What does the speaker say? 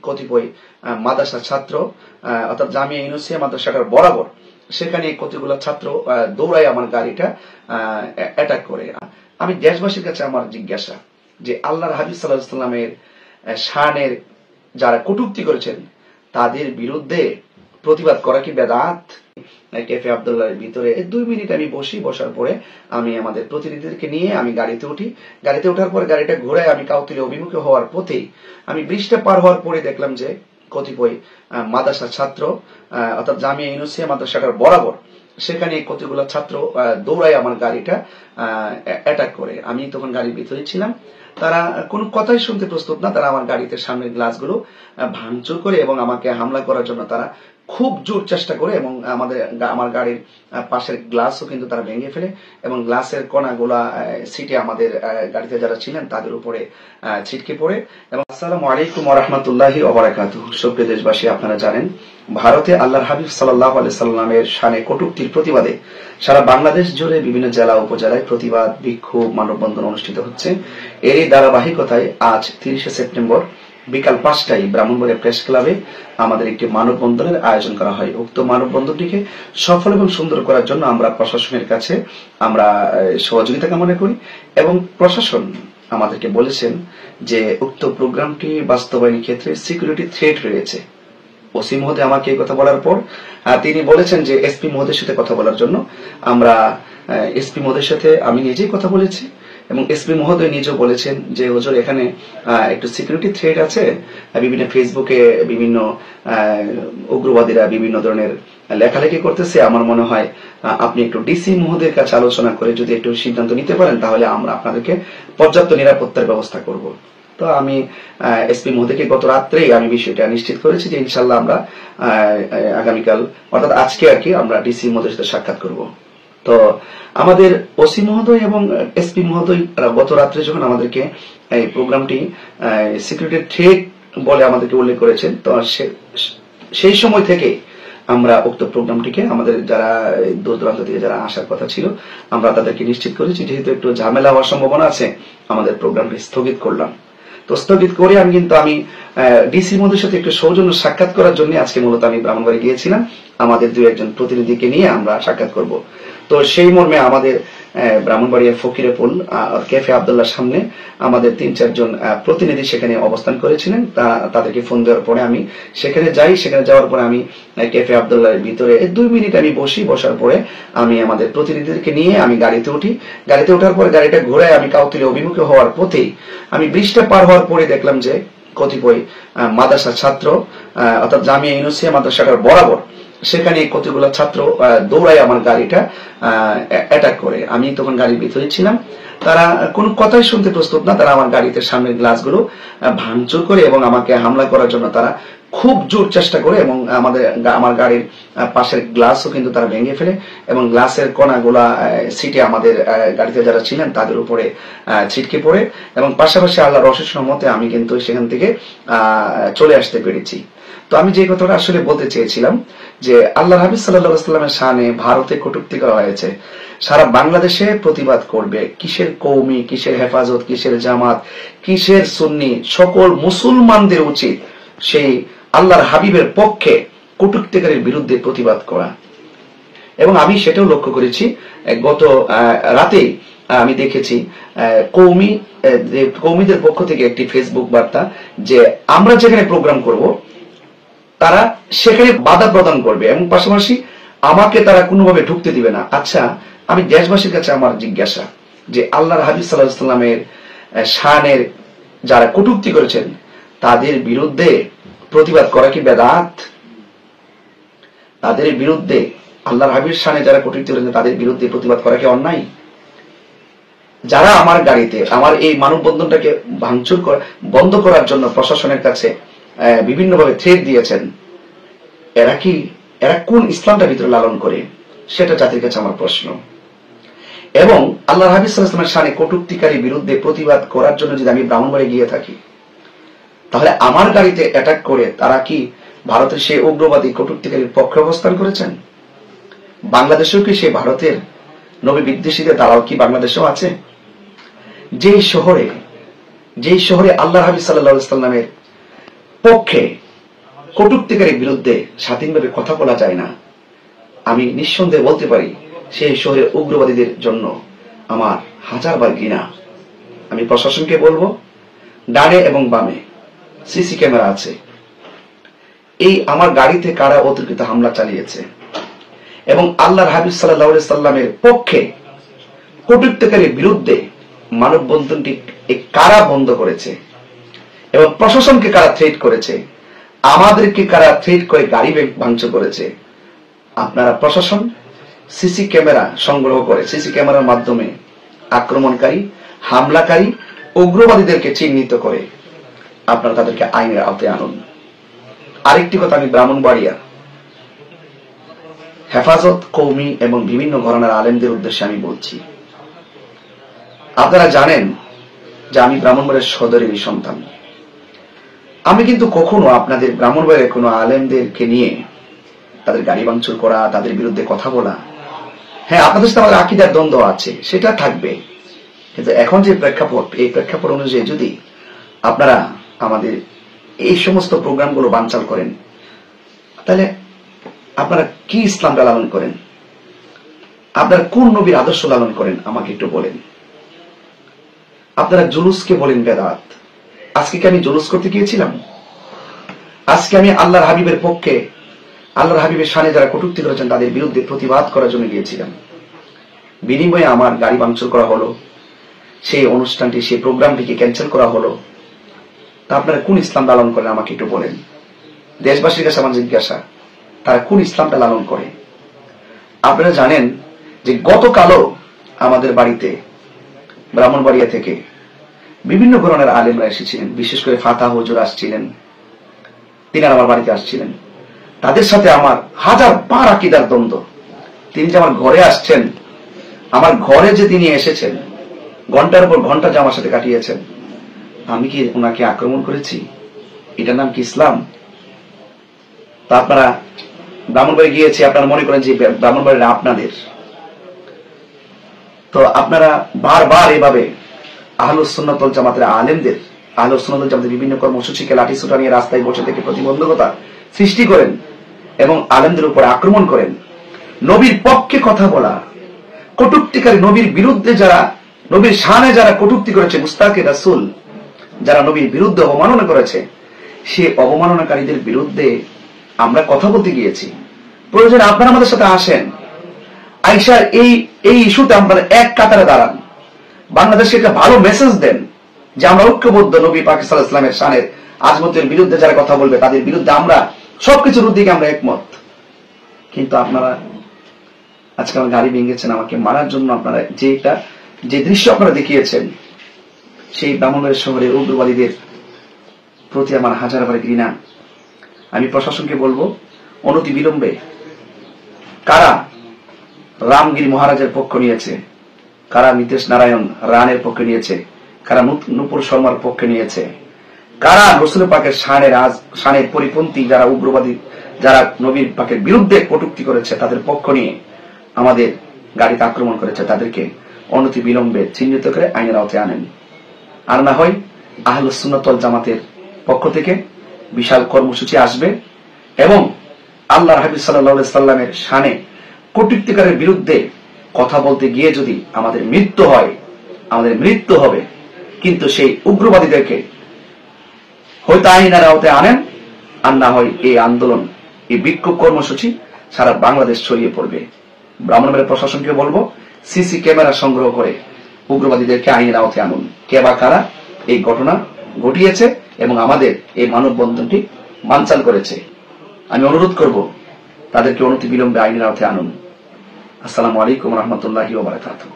কতিপয় মাদ্রাসার ছাত্র অর্থাৎ জামিয়া ইউনুসিয়া মাদ্রাসাটার বরাবর সেখানে কতগুলো ছাত্র দৌড়ায় আমার গাড়িটা অ্যাটাক করে। আমি দেশবাসীর কাছে আমার জিজ্ঞাসা যে আল্লাহর হাবিব সাল্লাল্লাহু আলাইহি সাল্লামের শানের যারা কটূক্তি করেছেন তাদের বিরুদ্ধে প্রতিবাদ করা কি বেদাত? ক্যাফে আব্দুল্লাহর ভিতরে 2 মিনিট আমি বসার পরে আমি আমাদের প্রতিনিধিদেরকে নিয়ে আমি গাড়িতে উঠি। গাড়িতে ওঠার পরে গাড়িটা ঘোরায় আমি কাউতুলে অভিমুখে হওয়ার পথেই আমি ব্রিজটা পার হওয়ার পরে দেখলাম যে কতিপয় মাদ্রাসার ছাত্র অর্থাৎ জামিয়া ইউনুসিয়া মাদ্রাসাটার বরাবর সেখানে কতগুলো ছাত্র দৌড়ায় আমার গাড়িটা অ্যাটাক করে। আমি তখন গাড়ির ভিতরে ছিলাম। তারা কোনো কথাই শুনতে প্রস্তুত না। তারা আমার গাড়িতে সামনের গ্লাসগুলো ভাঙচুর করে এবং আমাকে হামলা করার জন্য তারা খুব জোর চেষ্টা করে এবং আমার গাড়ির পাশের গ্লাসও কিন্তু তারা ভেঙে ফেলে এবং গ্লাসের কণাগুলা সিটে আমাদের গাড়িতে যারা ছিলেন তাদের উপরে ছিটকে পড়ে। এবং আসসালামু আলাইকুম ওয়া রাহমাতুল্লাহি ওয়া বারাকাতুহু। সুপ্রিয় দেশবাসী, আপনারা জানেন ভারতে আল্লাহর হাবিব সাল্লাল্লাহু আলাইহি সাল্লামের শানে কটূক্তির প্রতিবাদে সারা বাংলাদেশ জুড়ে বিভিন্ন জেলা উপজেলায় প্রতিবাদ বিক্ষোভ মানববন্ধন অনুষ্ঠিত হচ্ছে। এরই ধারাবাহিকতায় আজ 30শে সেপ্টেম্বর বিকাল 5টায় ব্রাহ্মণবাড়িয়া প্রেস ক্লাবে আমাদের একটি মানববন্ধনের আয়োজন করা হয়। উক্ত মানববন্ধনটিকে সফল এবং সুন্দর করার জন্য আমরা প্রশাসনের কাছে আমরা সহযোগিতা কামনা করি এবং প্রশাসন আমাদেরকে বলেছেন যে উক্ত প্রোগ্রামটি বাস্তবায়নের ক্ষেত্রে সিকিউরিটি থ্রেট রয়েছে। ওসি মহোদয় আমাকে এই কথা বলার পর তিনি বলেছেন যে এসপি মহোদয়ের সাথে কথা বলার জন্য। আমরা এসপি মহোদয়ের সাথে আমি নিজেই কথা বলেছি এবং এসপি মহোদয় নিজেও বলেছেন যে হুজুর এখানে একটু সিকিউরিটি থ্রেট আছে। বিভিন্ন ফেসবুকে বিভিন্ন উগ্রবাদীরা বিভিন্ন ধরনের লেখালেখি করতেছে। আমার মনে হয় আপনি একটু ডিসি মহোদয়ের কাছে আলোচনা করে যদি একটু সিদ্ধান্ত নিতে পারেন তাহলে আমরা আপনাদেরকে পর্যাপ্ত নিরাপত্তার ব্যবস্থা করব। তো আমি এসপি মহোদয়কে গত রাত্রেই আমি বিষয়টা নিশ্চিত করেছি যে ইনশাল্লাহ আমরা আগামীকাল অর্থাৎ আজকে আর কি আমরা ডিসি মহোদয়ের সাথে সাক্ষাৎ করব। তো আমাদের ওসি মহোদয় এবং এসপি মহোদয় গত রাত্রে যখন আমাদেরকে এই প্রোগ্রামটি সিকিউরিটি থ্রেট বলে আমাদেরকে উল্লেখ করেছেন, তো সেই সময় থেকে আমরা উক্ত প্রোগ্রামটিকে আমাদের যারা দূর দূরান্ত থেকে যারা আসার কথা ছিল আমরা তাদেরকে নিশ্চিত করেছি। যেহেতু একটু ঝামেলা হওয়ার সম্ভাবনা আছে আমাদের প্রোগ্রামটি স্থগিত করলাম। তো স্থগিত করে আমি ডিসি মহোদয়ের সাথে একটু সৌজন্য সাক্ষাৎ করার জন্য আজকে মূলত আমি ব্রাহ্মণবাড়ি গিয়েছিলাম। আমাদের 2-1 প্রতিনিধিকে নিয়ে আমরা সাক্ষাৎ করব। তো সেই মর্মে আমাদের ব্রাহ্মণবাড়িয়ার ফকিরেপুল ক্যাফে আব্দুল্লাহর সামনে আমাদের 3-4 জন প্রতিনিধি সেখানে অবস্থান করেছিলেন। তাদেরকে ফোন দেওয়ার পরে আমি সেখানে যাই। সেখানে যাওয়ার পরে আমি ক্যাফে আব্দুল্লাহর ভিতরে 2 মিনিট আমি বসার পরে আমি আমাদের প্রতিনিধিদেরকে নিয়ে আমি গাড়িতে উঠি। গাড়িতে ওঠার পরে গাড়িটা ঘোরায় আমি কাউতুলে অভিমুখে হওয়ার পথেই আমি ব্রিজটা পার হওয়ার পরে দেখলাম যে কতিপয় মাদ্রাসার ছাত্র অর্থাৎ জামিয়া ইউনুসিয়া মাদ্রাসাটার বরাবর সেখানে কতগুলো ছাত্র দৌড়ায় আমার গাড়িটা অ্যাটাক করে। আমি তখন গাড়ির ভিতরে ছিলাম। তারা কোনো কথাই শুনতে প্রস্তুত না। তারা আমার গাড়িতে সামনের গ্লাসগুলো ভাঙচুর করে এবং আমাকে হামলা করার জন্য তারা খুব জোর চেষ্টা করে এবং আমার গাড়ির পাশের গ্লাসও কিন্তু তারা ভেঙে ফেলে এবং গ্লাসের কণাগুলা সিটে আমাদের গাড়িতে যারা ছিলেন তাদের উপরে ছিটকে পড়ে এবং পাশাপাশি আল্লাহর অশেষ রহমতে আমি কিন্তু সেখান থেকে চলে আসতে পেরেছি। তো আমি যে কথাটা আসলে বলতে চেয়েছিলাম যে আল্লাহর হাবিব সাল্লাল্লাহু আলাইহি সাল্লামের শানে ভারতে কটূক্তি করা হয়েছে, সারা বাংলাদেশে প্রতিবাদ করবে। কিসের কওমি, কিসের হেফাজত, কিসের জামাত, কিসের সুন্নি, সকল মুসলমানদের উচিত সেই আল্লাহর হাবিবের পক্ষে কটূক্তিকারীর বিরুদ্ধে প্রতিবাদ করা। এবং আমি সেটাও লক্ষ্য করেছি গত রাতেই আমি দেখেছি কওমিদের পক্ষ থেকে একটি ফেসবুক বার্তা যে আমরা যেখানে প্রোগ্রাম করব তারা সেখানে বাধা প্রদান করবে এবং পাশাপাশি আমাকে তারা কোনোভাবে ঢুকতে দিবে না। আচ্ছা, আমি দেশবাসীর কাছে আমার জিজ্ঞাসা যে আল্লাহর হাবিব সাল্লাল্লাহু আলাইহি সাল্লামের শানের যারা কটূক্তি করেছেন তাদের বিরুদ্ধে প্রতিবাদ করা কি বেদাত? তাদের বিরুদ্ধে আল্লাহর হাবিবের শানে যারা কটূক্তি করেছেন তাদের বিরুদ্ধে প্রতিবাদ করা কি অন্যায়? যারা আমার গাড়িতে আমার এই মানববন্ধনটাকে ভাঙচুর বন্ধ করার জন্য প্রশাসনের কাছে বিভিন্নভাবে থ্রেট দিয়েছেন, এরা কোন ইসলামটা ভিতরে লালন করে? সেটা জাতির কাছে আমার প্রশ্ন। এবং আল্লাহর হাবিব সাল্লাল্লাহু আলাইহি ওয়াসাল্লামের শানে কটূক্তিকারীর বিরুদ্ধে প্রতিবাদ করার জন্য যদি আমি ব্রাহ্মণবাড়ি গিয়ে থাকি তাহলে আমার গাড়িতে অ্যাটাক করে তারা কি ভারতের সেই উগ্রবাদী কটূক্তিকারীর পক্ষে অবস্থান করেছেন? বাংলাদেশেও কি সেই ভারতের নবী বিদ্বেষীদের দালাল কি বাংলাদেশেও আছে? যেই শহরে আল্লাহর হাবিব সাল্লাল্লাহু আলাইহি ওয়াসাল্লামের পক্ষে কটূক্তিকারীর বিরুদ্ধে স্বাধীনভাবে কথা বলা যায় না, আমি নিঃসন্দেহে বলতে পারি সেই শহরের উগ্রবাদীদের জন্য আমার হাজারবার ঘৃণা। আমি প্রশাসনকে বলবো, ডানে এবং বামে সিসি ক্যামেরা আছে, এই আমার গাড়িতে কারা অতর্কিত হামলা চালিয়েছে এবং আল্লাহর হাবিব সাল্লাল্লাহু আলাইহি সাল্লামের পক্ষে কটূক্তিকারীর বিরুদ্ধে মানববন্ধনটি কারা বন্ধ করেছে এবং প্রশাসনকে কারা থ্রেট করেছে, আমাদেরকে কারা থ্রেট করে গাড়ি ভাঙচুর করেছে। আপনারা প্রশাসন সিসি ক্যামেরা সংগ্রহ করে সিসি ক্যামেরার মাধ্যমে আক্রমণকারী, হামলাকারী, উগ্রবাদীদেরকে চিহ্নিত করে আপনারা তাদেরকে আইনের আওতায় আনুন। আরেকটি কথা আমি ব্রাহ্মণবাড়িয়া হেফাজত কওমি এবং বিভিন্ন ঘরানার আলেমদের উদ্দেশ্যে আমি বলছি, আপনারা জানেন যে আমি ব্রাহ্মণবাড়িয়ার সদরেরই সন্তান। আমি কিন্তু কখনো আপনাদের ব্রাহ্মণবাড়িয়ার কোনো আলেমদেরকে নিয়ে তাদের গাড়ি ভাঙচুর করা, তাদের বিরুদ্ধে কথা বলা, হ্যাঁ আপনাদের সাথে আমাদের আকীদার দ্বন্দ্ব আছে, সেটা থাকবে, কিন্তু এখন যে প্রেক্ষাপট, এই প্রেক্ষাপট অনুযায়ী যদি আপনারা আমাদের এই সমস্ত প্রোগ্রামগুলো বানচাল করেন, তাহলে আপনারা কি ইসলামটা লালন করেন? আপনারা কোন নবীর আদর্শ লালন করেন আমাকে একটু বলেন। আপনারা জুলুসকে বলেন বেদাত। আজকে কি আমি জুলুস করতে গিয়েছিলাম? আজকে আমি আল্লাহর হাবিবের পক্ষে, আল্লাহর হাবিবের শানে যারা কটূক্তি করেছেন তাদের বিরুদ্ধে প্রতিবাদ করার জন্য গিয়েছিলাম। বিনিময়ে আমার গাড়ি ভাঙচুর করা হলো, সেই অনুষ্ঠানটি, সেই প্রোগ্রামটিকে ক্যান্সেল করা হলো। তা আপনারা কোন ইসলাম লালন করেন আমাকে একটু বলেন। দেশবাসীর কাছে আমার জিজ্ঞাসা, তারা কোন ইসলামটা লালন করে? আপনারা জানেন যে গতকালও আমাদের বাড়িতে ব্রাহ্মণবাড়িয়া থেকে বিভিন্ন ধরনের আলেমরা এসেছিলেন, বিশেষ করে ফাতা হুজুর আসছিলেন, তিনারা আমার বাড়িতে আসছিলেন। তাদের সাথে আমার হাজার বার আকীদার দ্বন্দ্ব। তিনি যে আমার ঘরে আসছেন, আমার ঘরে যে তিনি এসেছেন, ঘন্টার পর ঘন্টা যে আমার সাথে কাটিয়েছেন, আমি কি ওনাকে আক্রমণ করেছি? এটার নাম কি ইসলাম? তা আপনারা ব্রাহ্মণবাড়ি গিয়েছি, আপনারা মনে করেন যে ব্রাহ্মণবাড়িটা আপনাদের, তো আপনারা বারবার এভাবে আহলুস সুন্নাত ওয়াল জামাতের আলেমদের, আহলুস সুন্নাত ওয়াল জামাতের বিভিন্ন কর্মসূচিকে লাঠিসোঁটা নিয়ে রাস্তায় বসে থেকে প্রতিবন্ধকতা সৃষ্টি করেন এবং আলেমদের উপর আক্রমণ করেন। নবীর পক্ষে কথা বলা, কটূক্তিকারী, নবীর বিরুদ্ধে যারা, নবীর শানে যারা কটূক্তি করেছে, মুস্তাকে রাসূল যারা নবীর বিরুদ্ধে অবমাননা করেছে, সে অবমাননাকারীদের বিরুদ্ধে আমরা কথা বলতে গিয়েছি। প্রয়োজন আপনারা আমাদের সাথে আসেন, আয়েশার এই ইস্যুতে আপনারা এক কাতারে দাঁড়ান, বাংলাদেশকে একটা ভালো মেসেজ দেন যে আমরা ঐক্যবদ্ধ, নবী পাক সাল্লাল্লাহু আলাইহি ওয়াসাল্লামের শানের আজমতের বিরুদ্ধে যারা কথা বলবে তাদের বিরুদ্ধে আমরা সবকিছুর দিকে আমরা একমত। কিন্তু আপনারা আজকে আমার গাড়ি ভেঙেছেন আমাকে মারার জন্য, আপনারা যে দৃশ্য আপনারা দেখিয়েছেন, সেই ব্রাহ্মণবাড়িয়া শহরের উগ্রবাদীদের প্রতি আমার হাজারবার ঘৃণা। আমি প্রশাসনকে বলবো, অনতি বিলম্বে কারা রামগিরি মহারাজের পক্ষ নিয়েছে, কারা নীতিশ নারায়ণ রানের পক্ষে নিয়েছে, কারা নূপুর শর্মার পক্ষে নিয়েছে, কারা রাসূল পাকের শানের পরিপন্থী যারা উগ্রবাদী, যারা নবীর পাকের বিরুদ্ধে কটূক্তি করেছে, তাদের পক্ষ নিয়ে আমাদের গাড়িতে আক্রমণ করেছে, তাদেরকে অনতি বিলম্বে চিহ্নিত করে আইনের আওতায় আনেন। আর না হয় আহলুস সুন্নাত ওয়াল জামাতের পক্ষ থেকে বিশাল কর্মসূচি আসবে এবং আল্লাহর হাবিব সাল্লাল্লাহু আলাইহি সাল্লামের শানে কটূক্তিকারের বিরুদ্ধে কথা বলতে গিয়ে যদি আমাদের মৃত্যু হয়, আমাদের মৃত্যু হবে, কিন্তু সেই উগ্রবাদীদেরকে হয়তো আইনের আওতায় আনেন, আর না হয় এই আন্দোলন, এই বিক্ষোভ কর্মসূচি সারা বাংলাদেশ ছড়িয়ে পড়বে। ব্রাহ্মণবাড়িয়া প্রশাসনকে বলবো, সিসি ক্যামেরা সংগ্রহ করে উগ্রবাদীদেরকে আইনের আওতায় আনুন। কে বা কারা এই ঘটনা ঘটিয়েছে এবং আমাদের এই মানববন্ধনটি বানচাল করেছে, আমি অনুরোধ করব তাদেরকে অনতি বিলম্বে আইনের আওতায় আনুন। আসসালামু আলাইকুম ওয়া রাহমাতুল্লাহি ওয়া বারাকাতুহু।